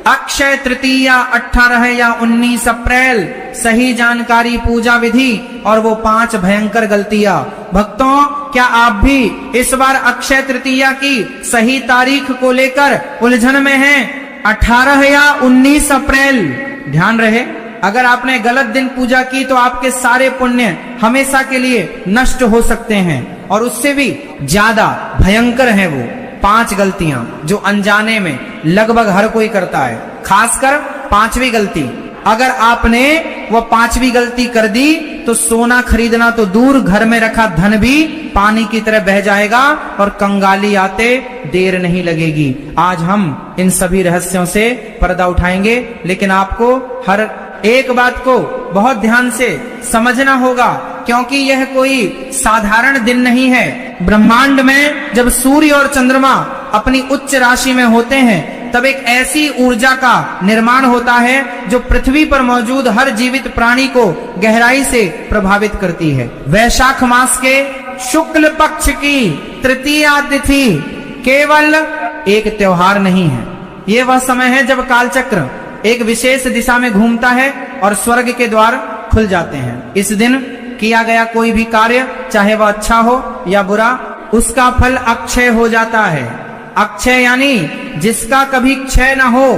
अक्षय तृतीया 18 या 19 अप्रैल, सही जानकारी, पूजा विधि और वो 5 भयंकर गलतियां। भक्तों, क्या आप भी इस बार अक्षय तृतीया की सही तारीख को लेकर उलझन में हैं? 18 या 19 अप्रैल, ध्यान रहे। अगर आपने गलत दिन पूजा की तो आपके सारे पुण्य हमेशा के लिए नष्ट हो सकते हैं, और उससे भी ज्यादा भयंकर है वो 5 गलतियां जो अनजाने में लगभग हर कोई करता है। खासकर 5वीं गलती, अगर आपने वो 5वीं गलती कर दी तो सोना खरीदना तो दूर, घर में रखा धन भी पानी की तरह बह जाएगा और कंगाली आते देर नहीं लगेगी। आज हम इन सभी रहस्यों से पर्दा उठाएंगे, लेकिन आपको हर एक बात को बहुत ध्यान से समझना होगा, क्योंकि यह कोई साधारण दिन नहीं है। ब्रह्मांड में जब सूर्य और चंद्रमा अपनी उच्च राशि में होते हैं, तब एक ऐसी ऊर्जा का निर्माण होता है जो पृथ्वी पर मौजूद हर जीवित प्राणी को गहराई से प्रभावित करती है। वैशाख मास के शुक्ल पक्ष की तृतीया तिथि केवल एक त्योहार नहीं है, ये वह समय है जब कालचक्र एक विशेष दिशा में घूमता है और स्वर्ग के द्वार खुल जाते हैं। इस दिन किया गया कोई भी कार्य, चाहे वह अच्छा हो या बुरा, उसका फल अक्षय हो जाता है। अक्षय यानी जिसका कभी क्षय न हो,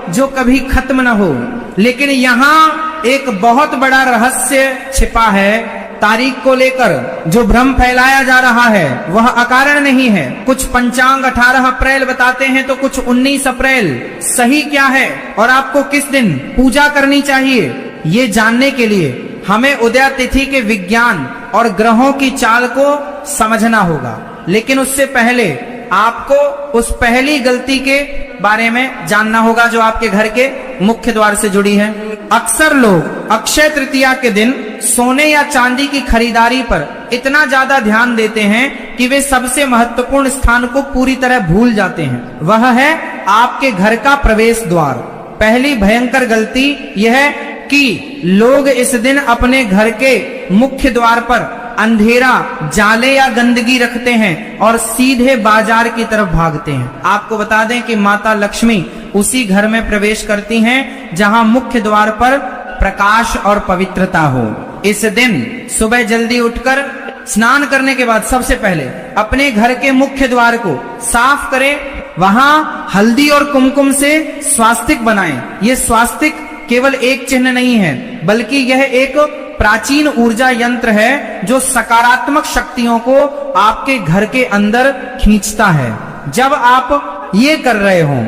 जो कभी खत्म न हो। लेकिन यहाँ एक बहुत बड़ा रहस्य छिपा है। तारीख को लेकर जो भ्रम फैलाया जा रहा है वह अकारण नहीं है। कुछ पंचांग 18 अप्रैल बताते हैं तो कुछ 19 अप्रैल। सही क्या है और आपको किस दिन पूजा करनी चाहिए, ये जानने के लिए हमें उदय तिथि के विज्ञान और ग्रहों की चाल को समझना होगा। लेकिन उससे पहले आपको उस पहली गलती के बारे में जानना होगा जो आपके घर के मुख्य द्वार से जुड़ी है। अक्सर लोग अक्षय तृतीया के दिन सोने या चांदी की खरीदारी पर इतना ज्यादा ध्यान देते हैं कि वे सबसे महत्वपूर्ण स्थान को पूरी तरह भूल जाते हैं। वह है आपके घर का प्रवेश द्वार। पहली भयंकर गलती यह है कि लोग इस दिन अपने घर के मुख्य द्वार पर अंधेरा, जाले या गंदगी रखते हैं और सीधे बाजार की तरफ भागते हैं। आपको बता दें कि माता लक्ष्मी उसी घर में प्रवेश करती हैं जहां मुख्य द्वार पर प्रकाश और पवित्रता हो। इस दिन सुबह जल्दी उठकर स्नान करने के बाद सबसे पहले अपने घर के मुख्य द्वार को साफ करें। वहां हल्दी और कुमकुम से स्वास्तिक बनाएं। ये स्वास्तिक केवल एक चिन्ह नहीं है, बल्कि यह एक प्राचीन ऊर्जा यंत्र है जो सकारात्मक शक्तियों को आपके घर के अंदर खींचता है। जब आप ये कर रहे हो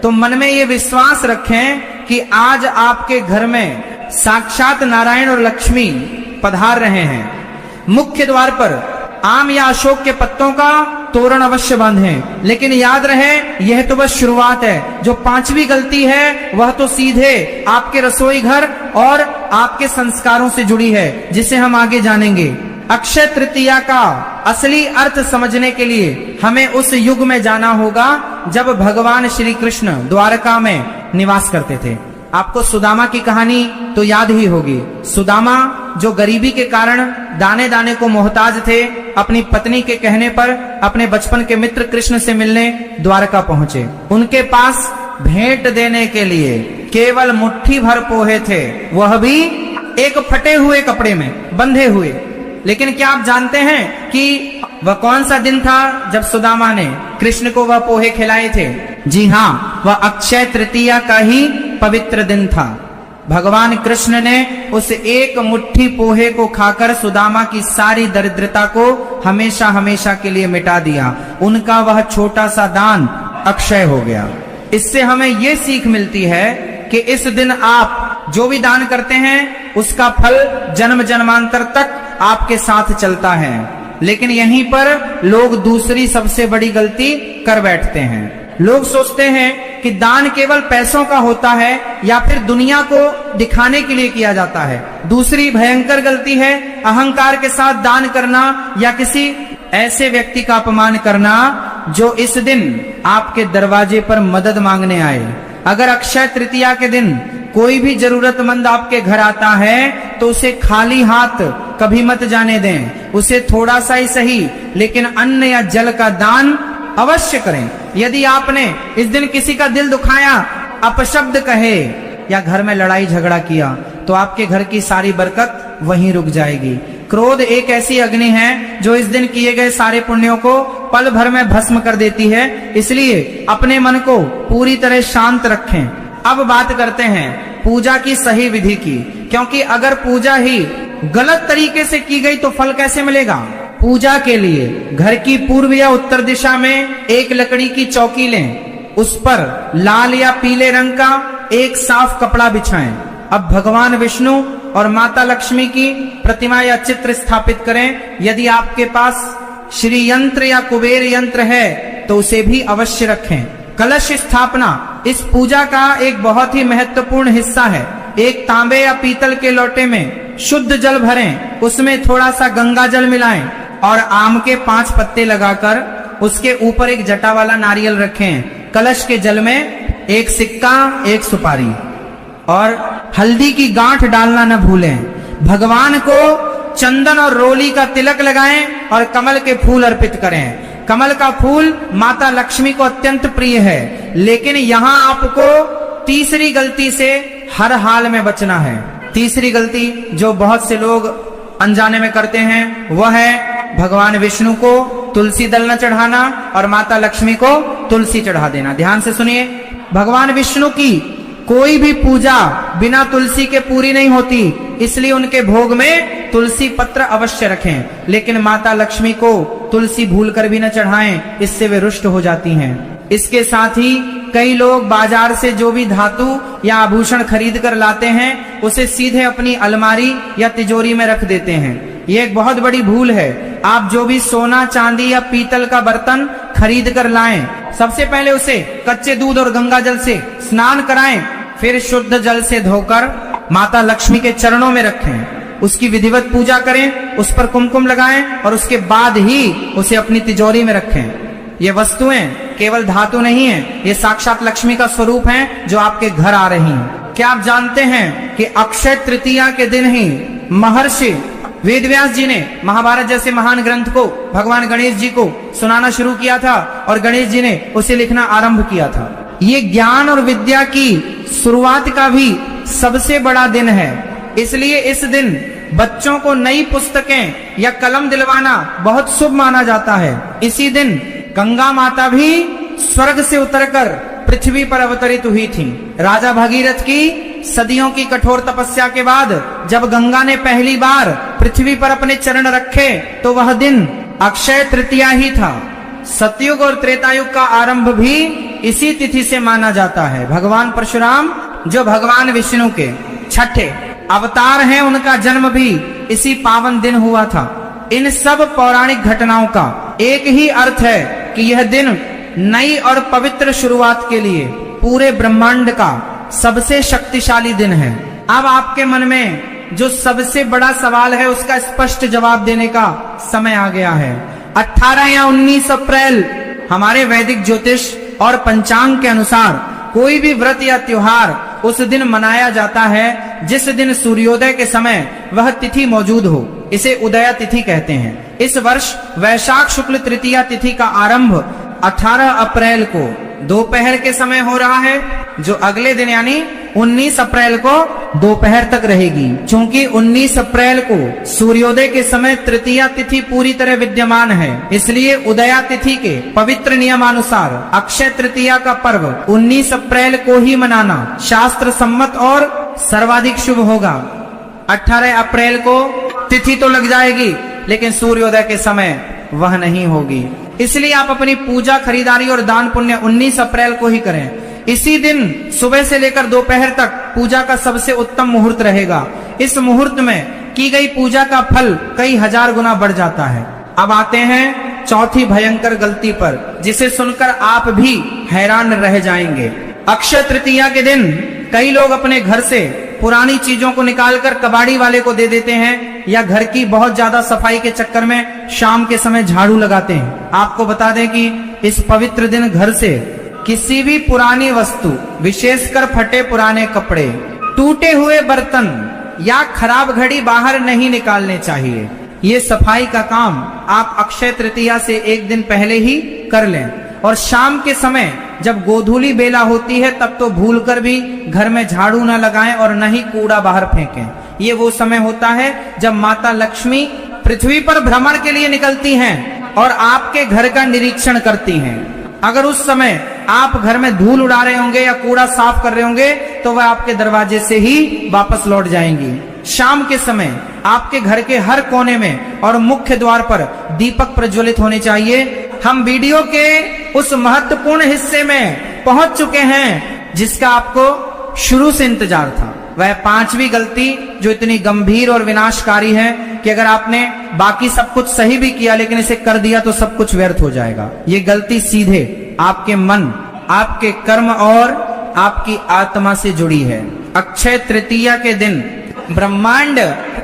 तो मन में ये विश्वास रखें कि आज आपके घर में साक्षात नारायण और लक्ष्मी पधार रहे हैं। मुख्य द्वार पर आम या अशोक के पत्तों का तोरण अवश्य बांधें। लेकिन याद रहे यह तो बस शुरुआत है। जो 5वीं गलती है वह तो सीधे आपके रसोई घर और आपके संस्कारों से जुड़ी है, जिसे हम आगे जानेंगे। अक्षय तृतीया का असली अर्थ समझने के लिए हमें उस युग में जाना होगा जब भगवान श्री कृष्ण द्वारका में निवास करते थे। आपको सुदामा की कहानी तो याद ही होगी। सुदामा जो गरीबी के कारण दाने दाने को मोहताज थे, अपनी पत्नी के कहने पर अपने बचपन के मित्र कृष्ण से मिलने द्वारका पहुंचे। उनके पास भेंट देने के लिए केवल मुट्ठी भर पोहे थे, वह भी एक फटे हुए कपड़े में बंधे हुए। लेकिन क्या आप जानते हैं कि वह कौन सा दिन था जब सुदामा ने कृष्ण को वह पोहे खिलाए थे? जी हाँ, वह अक्षय तृतीया का ही पवित्र दिन था। भगवान कृष्ण ने उस एक मुट्ठी पोहे को खाकर सुदामा की सारी दरिद्रता को हमेशा हमेशा के लिए मिटा दिया। उनका वह छोटा सा दान अक्षय हो गया। इससे हमें ये सीख मिलती है कि इस दिन आप जो भी दान करते हैं उसका फल जन्म जन्मांतर तक आपके साथ चलता है। लेकिन यहीं पर लोग दूसरी सबसे बड़ी गलती कर बैठते हैं। लोग सोचते हैं कि दान केवल पैसों का होता है या फिर दुनिया को दिखाने के लिए किया जाता है। दूसरी भयंकर गलती है अहंकार के साथ दान करना या किसी ऐसे व्यक्ति का अपमान करना जो इस दिन आपके दरवाजे पर मदद मांगने आए। अगर अक्षय तृतीया के दिन कोई भी जरूरतमंद आपके घर आता है तो उसे खाली हाथ कभी मत जाने दें। उसे थोड़ा सा ही सही लेकिन अन्न या जल का दान अवश्य करें। यदि आपने इस दिन किसी का दिल दुखाया अपशब्द कहे या घर में लड़ाई झगड़ा किया तो आपके घर की सारी बरकत वहीं रुक जाएगी। क्रोध एक ऐसी अग्नि है जो इस दिन किए गए सारे पुण्यों को पल भर में भस्म कर देती है। इसलिए अपने मन को पूरी तरह शांत रखें। अब बात करते हैं पूजा की सही विधि की, क्योंकि अगर पूजा ही गलत तरीके से की गई तो फल कैसे मिलेगा। पूजा के लिए घर की पूर्व या उत्तर दिशा में एक लकड़ी की चौकी लें, उस पर लाल या पीले रंग का एक साफ कपड़ा बिछाएं। अब भगवान विष्णु और माता लक्ष्मी की प्रतिमा या चित्र स्थापित करें। यदि आपके पास श्री यंत्र या कुबेर यंत्र है तो उसे भी अवश्य रखें। कलश स्थापना इस पूजा का एक बहुत ही महत्वपूर्ण हिस्सा है। एक तांबे या पीतल के लोटे में शुद्ध जल भरें, उसमें थोड़ा सा गंगा जल मिलाएं और आम के 5 पत्ते लगाकर उसके ऊपर एक जटा वाला नारियल रखें। कलश के जल में एक सिक्का, एक सुपारी और हल्दी की गांठ डालना न भूलें। भगवान को चंदन और रोली का तिलक लगाएं और कमल के फूल अर्पित करें। कमल का फूल माता लक्ष्मी को अत्यंत प्रिय है, लेकिन यहाँ आपको तीसरी गलती से हर हाल में बचना है। तीसरी गलती जो बहुत से लोग अनजाने में करते हैं वह है भगवान विष्णु को तुलसी दल न चढ़ाना और माता लक्ष्मी को तुलसी चढ़ा देना। ध्यान से सुनिए, भगवान विष्णु की कोई भी पूजा बिना तुलसी के पूरी नहीं होती, इसलिए उनके भोग में तुलसी पत्र अवश्य रखें। लेकिन माता लक्ष्मी को तुलसी भूलकर भी न चढ़ाएं, इससे वे रुष्ट हो जाती हैं। इसके साथ ही कई लोग बाजार से जो भी धातु या आभूषण खरीद कर लाते हैं उसे सीधे अपनी अलमारी या तिजोरी में रख देते हैं। ये एक बहुत बड़ी भूल है। आप जो भी सोना, चांदी या पीतल का बर्तन खरीद कर लाएं, सबसे पहले उसे कच्चे दूध और गंगा जल से स्नान कराएं, फिर शुद्ध जल से धोकर माता लक्ष्मी के चरणों में रखें। उसकी विधिवत पूजा करें, उस पर कुमकुम लगाएं और उसके बाद ही उसे अपनी तिजोरी में रखें। ये वस्तुएं केवल धातु नहीं है, ये साक्षात लक्ष्मी का स्वरूप हैं जो आपके घर आ रही हैं। क्या आप जानते हैं कि अक्षय तृतीया के दिन ही महर्षि वेदव्यास जी ने महाभारत जैसे महान ग्रंथ को भगवान गणेश जी को सुनाना शुरू किया था और गणेश जी ने उसे लिखना आरंभ किया था। ये ज्ञान और विद्या की शुरुआत का भी सबसे बड़ा दिन है। इसलिए इस दिन बच्चों को नई पुस्तकें या कलम दिलवाना बहुत शुभ माना जाता है। इसी दिन गंगा माता भी स्वर्ग से उतरकर पृथ्वी पर अवतरित हुई थी। राजा भगीरथ की सदियों की कठोर तपस्या के बाद जब गंगा ने पहली बार पृथ्वी पर अपने चरण रखे तो वह दिन अक्षय तृतीया ही था। सतयुग और त्रेतायुग का आरंभ भी इसी तिथि से माना जाता है। भगवान परशुराम जो भगवान विष्णु के छठे अवतार हैं, उनका जन्म भी इसी पावन दिन हुआ था। इन सब पौराणिक घटनाओं का एक ही अर्थ है कि यह दिन नई और पवित्र शुरुआत के लिए पूरे ब्रह्मांड का सबसे शक्तिशाली दिन है। अब आपके मन में जो सबसे बड़ा सवाल है उसका स्पष्ट जवाब देने का समय आ गया है। 18 या 19 अप्रैल हमारे वैदिक ज्योतिष और पंचांग के अनुसार कोई भी व्रत या त्योहार उस दिन मनाया जाता है जिस दिन सूर्योदय के समय वह तिथि मौजूद हो। इसे उदया तिथि कहते हैं। इस वर्ष वैशाख शुक्ल तृतीया तिथि का आरंभ 18 अप्रैल को दोपहर के समय हो रहा है, जो अगले दिन यानी 19 अप्रैल को दोपहर तक रहेगी। चूंकि 19 अप्रैल को सूर्योदय के समय तृतीया तिथि पूरी तरह विद्यमान है, इसलिए उदया तिथि के पवित्र नियमानुसार अक्षय तृतीया का पर्व 19 अप्रैल को ही मनाना शास्त्र सम्मत और सर्वाधिक शुभ होगा। 18 अप्रैल को तिथि तो लग जाएगी, लेकिन सूर्योदय के समय वह नहीं होगी। इसलिए आप अपनी पूजा, खरीदारी और दान पुण्य 19 अप्रैल को ही करें। इसी दिन सुबह से लेकर दोपहर तक पूजा का सबसे उत्तम मुहूर्त रहेगा। इस मुहूर्त में की गई पूजा का फल कई हजार गुना बढ़ जाता है। अब आते हैं चौथी भयंकर गलती पर, जिसे सुनकर आप भी हैरान रह जाएंगे। अक्षय तृतीया के दिन कई लोग अपने घर से पुरानी चीजों को निकालकर कबाड़ी वाले को दे देते हैं या घर की बहुत ज्यादा सफाई के चक्कर में शाम के समय झाड़ू लगाते हैं। आपको बता दें कि इस पवित्र दिन घर से किसी भी पुरानी वस्तु, विशेषकर फटे पुराने कपड़े, टूटे हुए बर्तन या खराब घड़ी बाहर नहीं निकालने चाहिए। ये सफाई का काम आप अक्षय तृतीया से एक दिन पहले ही कर लें और शाम के समय जब गोधूली बेला होती है तब तो भूलकर भी घर में झाड़ू न लगाएं और न ही कूड़ा बाहर फेंकें। ये वो समय होता है जब माता लक्ष्मी पृथ्वी पर भ्रमण के लिए निकलती हैं और आपके घर का निरीक्षण करती हैं। अगर उस समय आप घर में धूल उड़ा रहे होंगे या कूड़ा साफ कर रहे होंगे तो वह आपके दरवाजे से ही वापस लौट जाएंगी। शाम के समय आपके घर के हर कोने में और मुख्य द्वार पर दीपक प्रज्वलित होने चाहिए। हम वीडियो के उस महत्वपूर्ण हिस्से में पहुंच चुके हैं जिसका आपको शुरू से इंतजार था। वह 5वीं गलती जो इतनी गंभीर और विनाशकारी है कि अगर आपने बाकी सब कुछ सही भी किया लेकिन इसे कर दिया तो सब कुछ व्यर्थ हो जाएगा। ये गलती सीधे आपके मन, आपके कर्म और आपकी आत्मा से जुड़ी है। अक्षय तृतीया के दिन ब्रह्मांड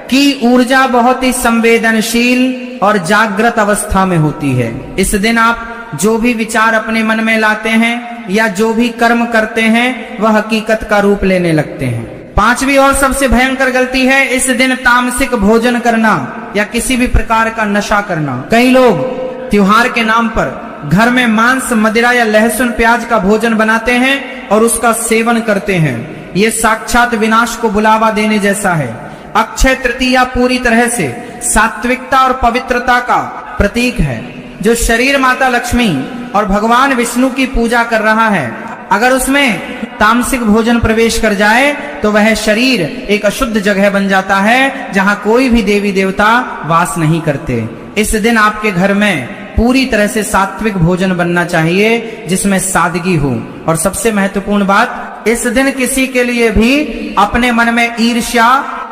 की ऊर्जा बहुत ही संवेदनशील और जागृत अवस्था में होती है। इस दिन आप जो भी विचार अपने मन में लाते हैं या जो भी कर्म करते हैं वह हकीकत का रूप लेने लगते हैं। 5वीं और सबसे भयंकर गलती है इस दिन तामसिक भोजन करना या किसी भी प्रकार का नशा करना। कई लोग त्योहार के नाम पर घर में मांस, मदिरा या लहसुन प्याज का भोजन बनाते हैं और उसका सेवन करते हैं। ये साक्षात विनाश को बुलावा देने जैसा है। अक्षय तृतीया पूरी तरह से सात्विकता और पवित्रता का प्रतीक है। जो शरीर माता लक्ष्मी और भगवान विष्णु की पूजा कर रहा है, अगर उसमें तामसिक भोजन प्रवेश कर जाए तो वह शरीर एक अशुद्ध जगह बन जाता है जहां कोई भी देवी देवता वास नहीं करते। इस दिन आपके घर में पूरी तरह से सात्विक भोजन बनना चाहिए जिसमें सादगी हो। और सबसे महत्वपूर्ण बात, इस दिन किसी के लिए भी अपने मन में ईर्ष्या,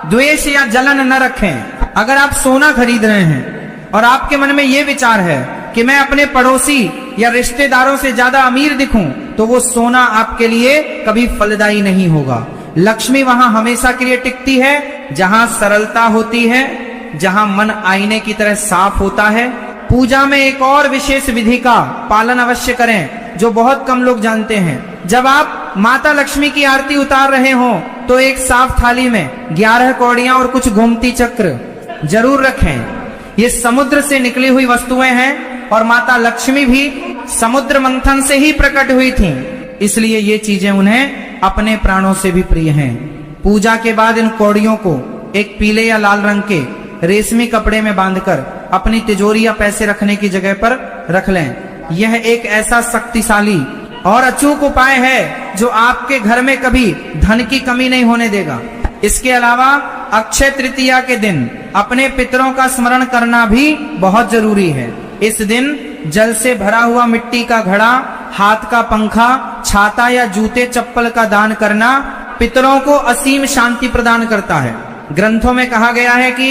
द्वेष या जलन न रखें। अगर आप सोना खरीद रहे हैं और आपके मन में यह विचार है कि मैं अपने पड़ोसी या रिश्तेदारों से ज्यादा अमीर दिखूं, तो वो सोना आपके लिए कभी फलदायी नहीं होगा। लक्ष्मी वहां हमेशा के लिए टिकती है जहां सरलता होती है, जहां मन आईने की तरह साफ होता है। पूजा में एक और विशेष विधि का पालन अवश्य करें जो बहुत कम लोग जानते हैं। जब आप माता लक्ष्मी की आरती उतार रहे हो तो एक साफ थाली में 11 कौड़ियां और कुछ गोमती चक्र जरूर रखें। ये समुद्र से निकली हुई वस्तुएं हैं और माता लक्ष्मी भी समुद्र मंथन से ही प्रकट हुई थीं, इसलिए ये चीजें उन्हें अपने प्राणों से भी प्रिय हैं। पूजा के बाद इन कौड़ियों को एक पीले या लाल रंग के रेशमी कपड़े में बांधकर अपनी तिजोरी या पैसे रखने की जगह पर रख लें। यह एक ऐसा शक्तिशाली और अचूक उपाय है जो आपके घर में कभी धन की कमी नहीं होने देगा। इसके अलावा अक्षय तृतीया के दिन अपने पितरों का स्मरण करना भी बहुत जरूरी है। इस दिन जल से भरा हुआ मिट्टी का घड़ा, हाथ का पंखा, छाता या जूते चप्पल का दान करना पितरों को असीम शांति प्रदान करता है। ग्रंथों में कहा गया है कि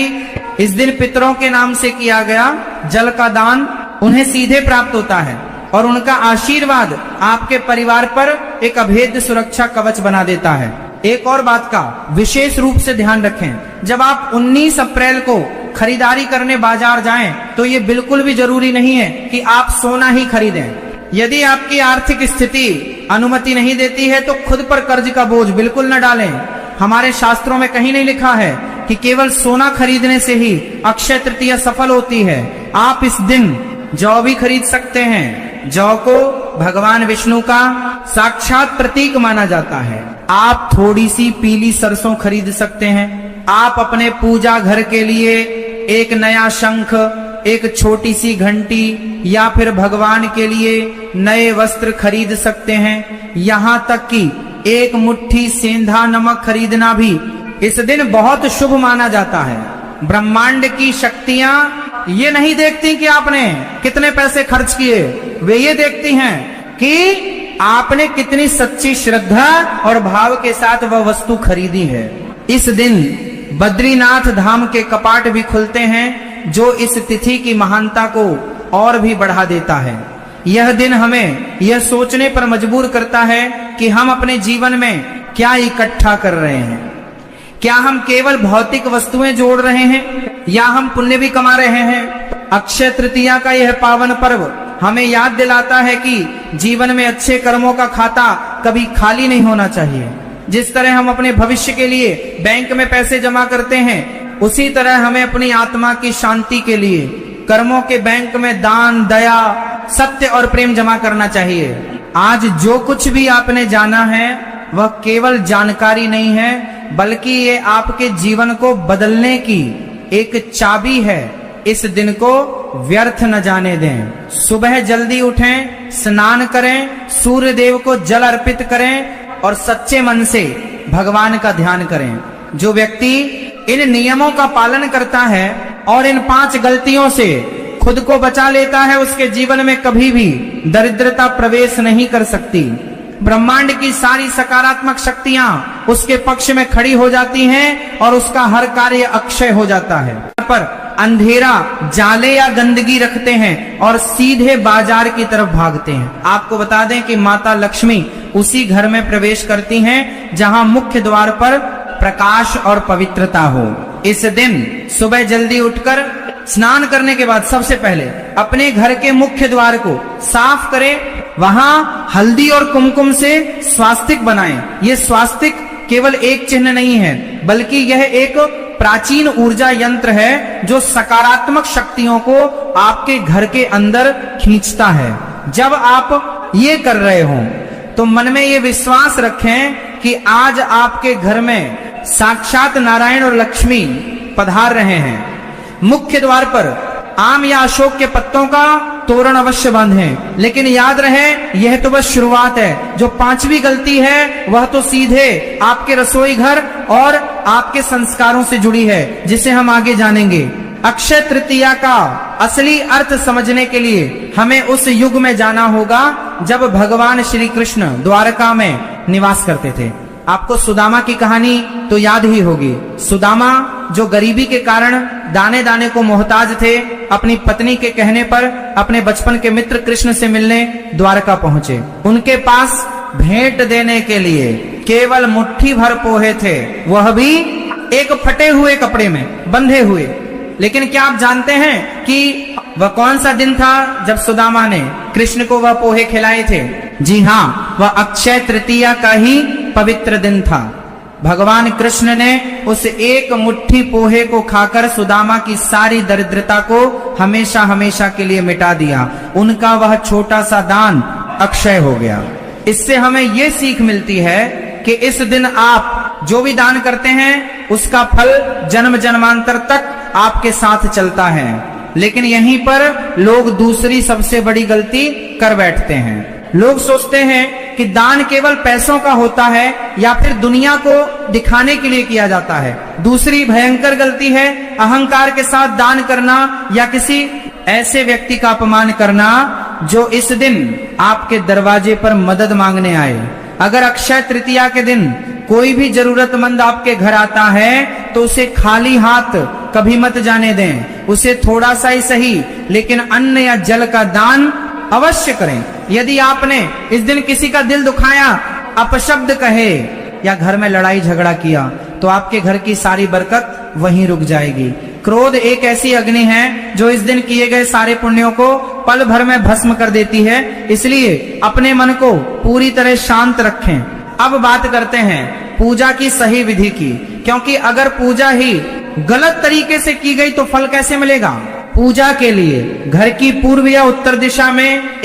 इस दिन पितरों के नाम से किया गया जल का दान उन्हें सीधे प्राप्त होता है और उनका आशीर्वाद आपके परिवार पर एक अभेद्य सुरक्षा कवच बना देता है। एक और बात का विशेष रूप से ध्यान रखें, जब आप 19 अप्रैल को खरीदारी करने बाजार जाएं तो ये बिल्कुल भी जरूरी नहीं है कि आप सोना ही खरीदें। यदि आपकी आर्थिक स्थिति अनुमति नहीं देती है तो खुद पर कर्ज का बोझ बिल्कुल न डालें। हमारे शास्त्रों में कहीं नहीं लिखा है कि केवल सोना खरीदने से ही अक्षय तृतीया सफल होती है। आप इस दिन जौ भी खरीद सकते हैं। जौ को भगवान विष्णु का साक्षात प्रतीक माना जाता है। आप थोड़ी सी पीली सरसों खरीद सकते हैं। आप अपने पूजा घर के लिए एक नया शंख, एक छोटी सी घंटी या फिर भगवान के लिए नए वस्त्र खरीद सकते हैं। यहाँ तक कि एक मुट्ठी सेंधा नमक खरीदना भी इस दिन बहुत शुभ माना जाता है। ब्रह्मांड की शक्तियां ये नहीं देखती कि आपने कितने पैसे खर्च किए, वे ये देखती हैं कि आपने कितनी सच्ची श्रद्धा और भाव के साथ वह वस्तु खरीदी है। इस दिन बद्रीनाथ धाम के कपाट भी खुलते हैं जो इस तिथि की महानता को और भी बढ़ा देता है। यह दिन हमें यह सोचने पर मजबूर करता है कि हम अपने जीवन में क्या इकट्ठा कर रहे हैं। क्या हम केवल भौतिक वस्तुएं जोड़ रहे हैं या हम पुण्य भी कमा रहे हैं। अक्षय तृतीया का यह पावन पर्व हमें याद दिलाता है कि जीवन में अच्छे कर्मों का खाता कभी खाली नहीं होना चाहिए। जिस तरह हम अपने भविष्य के लिए बैंक में पैसे जमा करते हैं, उसी तरह हमें अपनी आत्मा की शांति के लिए कर्मों के बैंक में दान, दया, सत्य और प्रेम जमा करना चाहिए। आज जो कुछ भी आपने जाना है वह केवल जानकारी नहीं है, बल्कि ये आपके जीवन को बदलने की एक चाबी है। इस दिन को व्यर्थ न जाने दें। सुबह जल्दी उठें, स्नान करें, सूर्य देव को जल अर्पित करें और सच्चे मन से भगवान का ध्यान करें। जो व्यक्ति इन नियमों का पालन करता है और इन 5 गलतियों से खुद को बचा लेता है, उसके जीवन में कभी भी दरिद्रता प्रवेश नहीं कर सकती। ब्रह्मांड की सारी सकारात्मक शक्तियां उसके पक्ष में खड़ी हो जाती हैं और उसका हर कार्य अक्षय हो जाता है। पर अंधेरा, जाले या गंदगी रखते हैं और सीधे बाजार की तरफ भागते हैं। आपको बता दें कि माता लक्ष्मी उसी घर में प्रवेश करती हैं जहां मुख्य द्वार पर प्रकाश और पवित्रता हो। इस दिन सुबह जल्दी उठकर स्नान करने के बाद सबसे पहले अपने घर के मुख्य द्वार को साफ करें। वहां हल्दी और कुमकुम से स्वास्तिक बनाएं। ये स्वास्तिक केवल एक चिन्ह नहीं है, बल्कि यह एक प्राचीन ऊर्जा यंत्र है जो सकारात्मक शक्तियों को आपके घर के अंदर खींचता है। जब आप ये कर रहे हो तो मन में ये विश्वास रखें कि आज आपके घर में साक्षात नारायण और लक्ष्मी पधार रहे हैं। मुख्य द्वार पर आम या अशोक के पत्तों का तोरण अवश्य बांधें, लेकिन याद रहे यह तो बस शुरुआत है। जो 5वीं गलती है वह तो सीधे आपके रसोई घर और आपके संस्कारों से जुड़ी है, जिसे हम आगे जानेंगे। अक्षय तृतीया का असली अर्थ समझने के लिए हमें उस युग में जाना होगा जब भगवान श्री कृष्ण द्वारका में निवास करते थे। आपको सुदामा की कहानी तो याद ही होगी। सुदामा जो गरीबी के कारण दाने दाने को मोहताज थे, अपनी पत्नी के कहने पर अपने बचपन के मित्र कृष्ण से मिलने द्वारका पहुंचे। उनके पास भेंट देने के लिए केवल मुट्ठी भर पोहे थे, वह भी एक फटे हुए कपड़े में बंधे हुए। लेकिन क्या आप जानते हैं कि वह कौन सा दिन था जब सुदामा ने कृष्ण को वह पोहे खिलाए थे? जी हाँ, वह अक्षय तृतीया का ही पवित्र दिन था। भगवान कृष्ण ने उस एक मुट्ठी पोहे को खाकर सुदामा की सारी दरिद्रता को हमेशा हमेशा के लिए मिटा दिया। उनका वह छोटा सा दान अक्षय हो गया। इससे हमें ये सीख मिलती है कि इस दिन आप जो भी दान करते हैं उसका फल जन्म जन्मांतर तक आपके साथ चलता है। लेकिन यहीं पर लोग दूसरी सबसे बड़ी गलती कर बैठते हैं। लोग सोचते हैं कि दान केवल पैसों का होता है या फिर दुनिया को दिखाने के लिए किया जाता है। दूसरी भयंकर गलती है अहंकार के साथ दान करना या किसी ऐसे व्यक्ति का अपमान करना जो इस दिन आपके दरवाजे पर मदद मांगने आए। अगर अक्षय तृतीया के दिन कोई भी जरूरतमंद आपके घर आता है तो उसे खाली हाथ कभी मत जाने दें। उसे थोड़ा सा ही सही लेकिन अन्न या जल का दान अवश्य करें। यदि आपने इस दिन किसी का दिल दुखाया, अपशब्द कहे या घर में लड़ाई झगड़ा किया तो आपके घर की सारी बरकत वहीं रुक जाएगी। क्रोध एक ऐसी अग्नि है जो इस दिन किए गए सारे पुण्यों को पल भर में भस्म कर देती है। इसलिए अपने मन को पूरी तरह शांत रखें। अब बात करते हैं पूजा की सही विधि की, क्योंकि अगर पूजा ही गलत तरीके से की गई तो फल कैसे मिलेगा? पूजा के लिए घर की पूर्व या उत्तर दिशा में एक